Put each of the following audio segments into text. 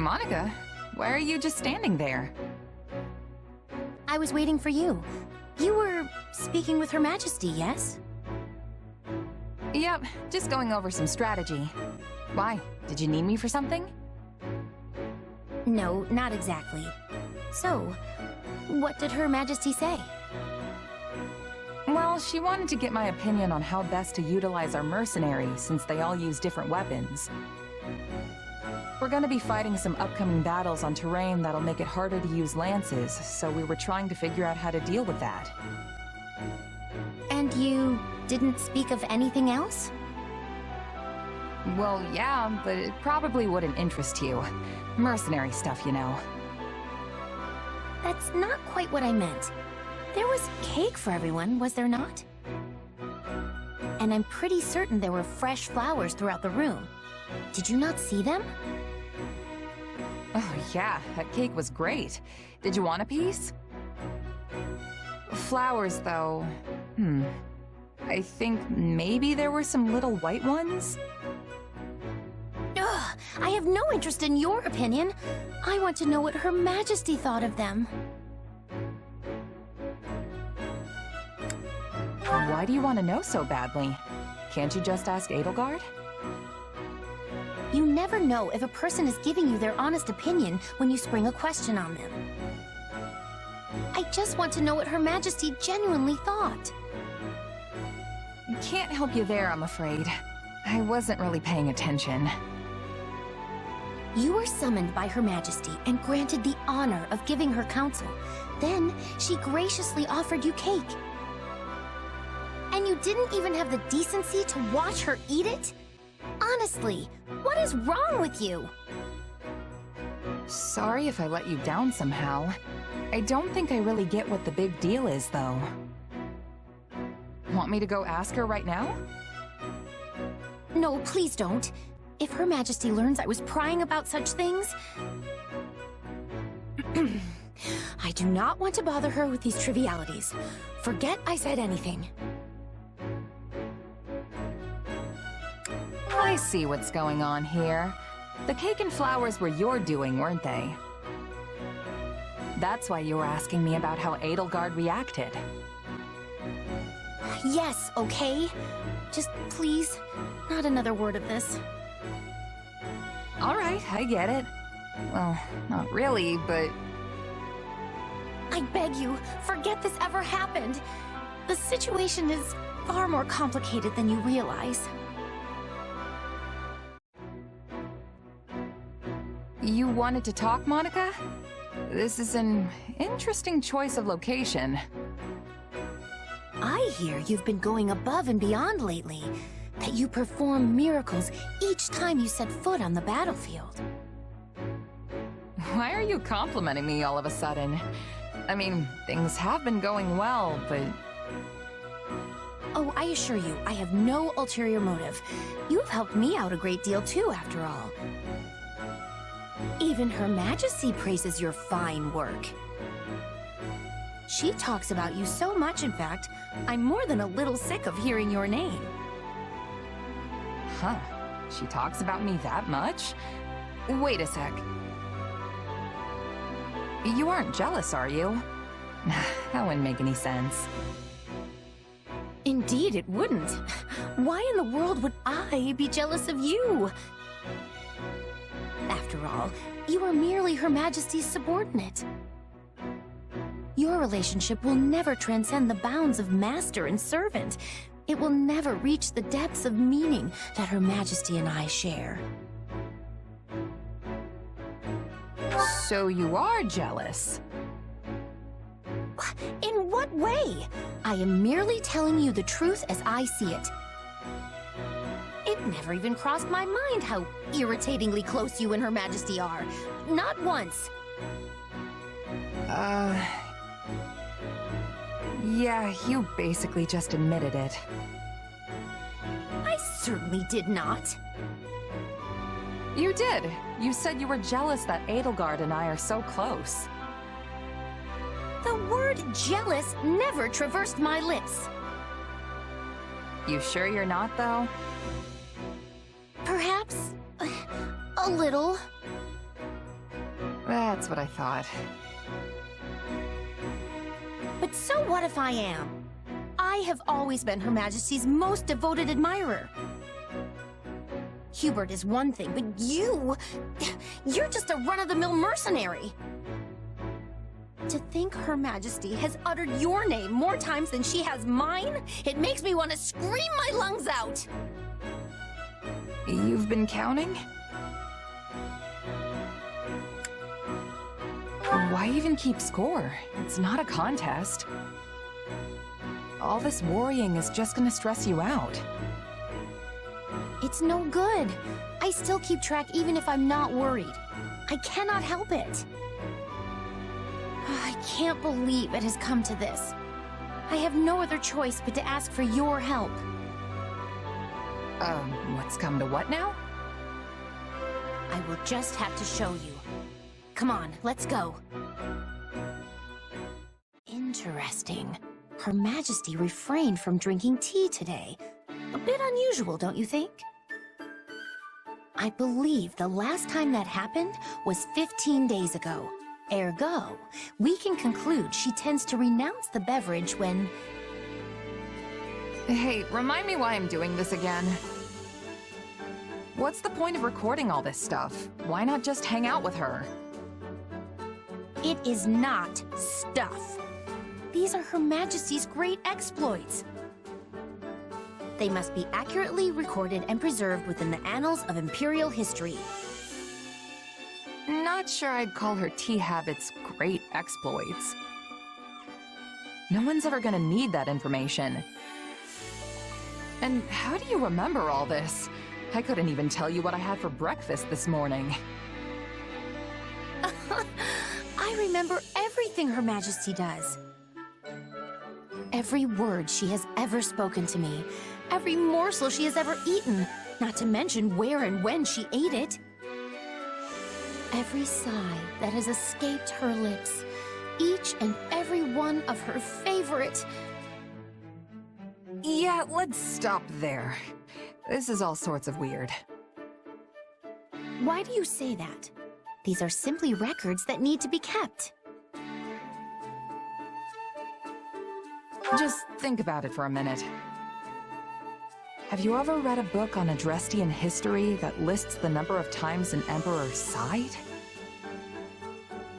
Monica, why are you just standing there? I was waiting for you. You were speaking with Her Majesty, yes? Yep, just going over some strategy. Why? Did you need me for something? No, not exactly. So, what did Her Majesty say? Well, she wanted to get my opinion on how best to utilize our mercenaries, since they all use different weapons. We're gonna be fighting some upcoming battles on terrain that'll make it harder to use lances, so we were trying to figure out how to deal with that. And you didn't speak of anything else? Well, yeah, but it probably wouldn't interest you. Mercenary stuff, you know. That's not quite what I meant. There was cake for everyone, was there not? And I'm pretty certain there were fresh flowers throughout the room. Did you not see them? Oh yeah, that cake was great. Did you want a piece? Flowers, though... I think maybe there were some little white ones? Ugh, I have no interest in your opinion. I want to know what Her Majesty thought of them. Why do you want to know so badly? Can't you just ask Edelgard? You never know if a person is giving you their honest opinion when you spring a question on them. I just want to know what Her Majesty genuinely thought. Can't help you there, I'm afraid. I wasn't really paying attention. You were summoned by Her Majesty and granted the honor of giving her counsel. Then, she graciously offered you cake. And you didn't even have the decency to watch her eat it? Honestly, what is wrong with you? Sorry if I let you down somehow. I don't think I really get what the big deal is, though. Want me to go ask her right now? No, please don't. If Her Majesty learns I was prying about such things... I do not want to bother her with these trivialities. Forget I said anything. I see what's going on here. The cake and flowers were your doing, weren't they? That's why you were asking me about how Edelgard reacted. Yes, okay? Just please, not another word of this. All right, I get it. Well, not really, but... I beg you, forget this ever happened. The situation is far more complicated than you realize. You wanted to talk, Monica? This is an interesting choice of location. I hear you've been going above and beyond lately. That you perform miracles each time you set foot on the battlefield. Why are you complimenting me all of a sudden? I mean, things have been going well, but... Oh, I assure you, I have no ulterior motive. You've helped me out a great deal too, after all. Even Her Majesty praises your fine work. She talks about you so much, in fact, I'm more than a little sick of hearing your name. Huh. She talks about me that much? Wait a sec. You aren't jealous, are you? That wouldn't make any sense. Indeed it wouldn't. Why in the world would I be jealous of you? After all, you are merely Her Majesty's subordinate. Your relationship will never transcend the bounds of master and servant. It will never reach the depths of meaning that Her Majesty and I share. So you are jealous? In what way? I am merely telling you the truth as I see it. It never even crossed my mind how irritatingly close you and Her Majesty are. Not once. Yeah, you basically just admitted it. I certainly did not. You did. You said you were jealous that Edelgard and I are so close. The word jealous never traversed my lips. You sure you're not, though? Perhaps a little. That's what I thought. But so what if I am? I have always been Her Majesty's most devoted admirer. Hubert is one thing, but you're just a run-of-the-mill mercenary. To think Her Majesty has uttered your name more times than she has mine, it makes me want to scream my lungs out. You've been counting? Why even keep score? It's not a contest. All this worrying is just gonna stress you out. It's no good. I still keep track even if I'm not worried. I cannot help it. I can't believe it has come to this. I have no other choice but to ask for your help. What's come to what now? I will just have to show you. Come on, let's go. Interesting. Her Majesty refrained from drinking tea today. A bit unusual, don't you think? I believe the last time that happened was 15 days ago. Ergo, we can conclude she tends to renounce the beverage when... Hey, remind me why I'm doing this again. What's the point of recording all this stuff? Why not just hang out with her? It is not stuff. These are Her Majesty's great exploits. They must be accurately recorded and preserved within the annals of imperial history. Not sure I'd call her tea habits great exploits. No one's ever gonna need that information. And how do you remember all this? I couldn't even tell you what I had for breakfast this morning. I remember everything Her Majesty does. Every word she has ever spoken to me, every morsel she has ever eaten, not to mention where and when she ate it. Every sigh that has escaped her lips, each and every one of her favorite... Yeah, let's stop there. This is all sorts of weird. Why do you say that? These are simply records that need to be kept. Just think about it for a minute. Have you ever read a book on Adrestian history that lists the number of times an emperor sighed?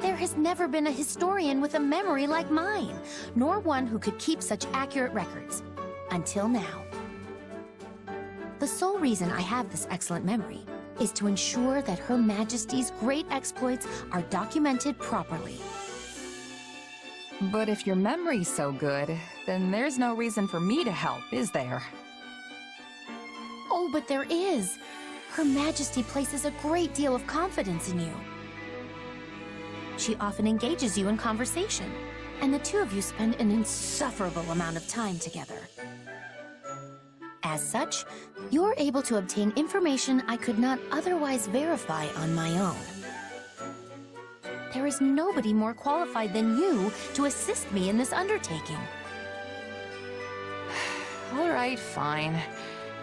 There has never been a historian with a memory like mine, nor one who could keep such accurate records. Until now. The sole reason I have this excellent memory is to ensure that Her Majesty's great exploits are documented properly. But if your memory's so good, then there's no reason for me to help, is there? Oh, but there is. Her Majesty places a great deal of confidence in you. She often engages you in conversation, and the two of you spend an insufferable amount of time together. As such, you're able to obtain information I could not otherwise verify on my own. There is nobody more qualified than you to assist me in this undertaking. All right, fine.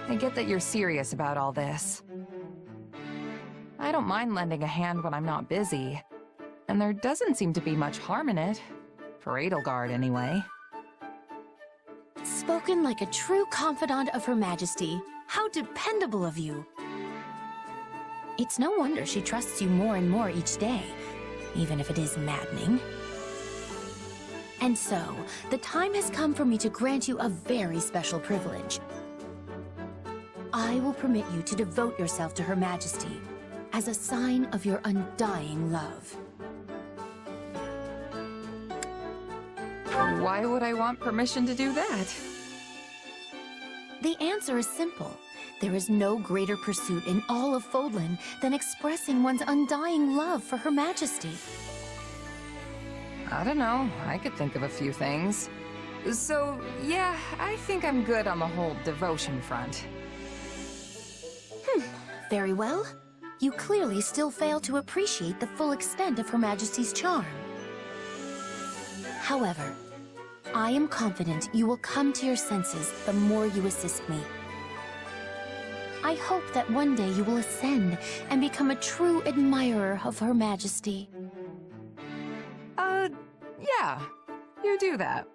I get that you're serious about all this. I don't mind lending a hand when I'm not busy, and there doesn't seem to be much harm in it. For Edelgard, anyway. Spoken like a true confidant of Her Majesty. How dependable of you. It's no wonder she trusts you more and more each day, even if it is maddening. And so, the time has come for me to grant you a very special privilege. I will permit you to devote yourself to Her Majesty as a sign of your undying love. Why would I want permission to do that? The answer is simple. There is no greater pursuit in all of Fodlan than expressing one's undying love for Her Majesty. I don't know. I could think of a few things. So, yeah, I think I'm good on the whole devotion front. Very well. You clearly still fail to appreciate the full extent of Her Majesty's charm. However, I am confident you will come to your senses the more you assist me. I hope that one day you will ascend and become a true admirer of Her Majesty. Yeah, you do that.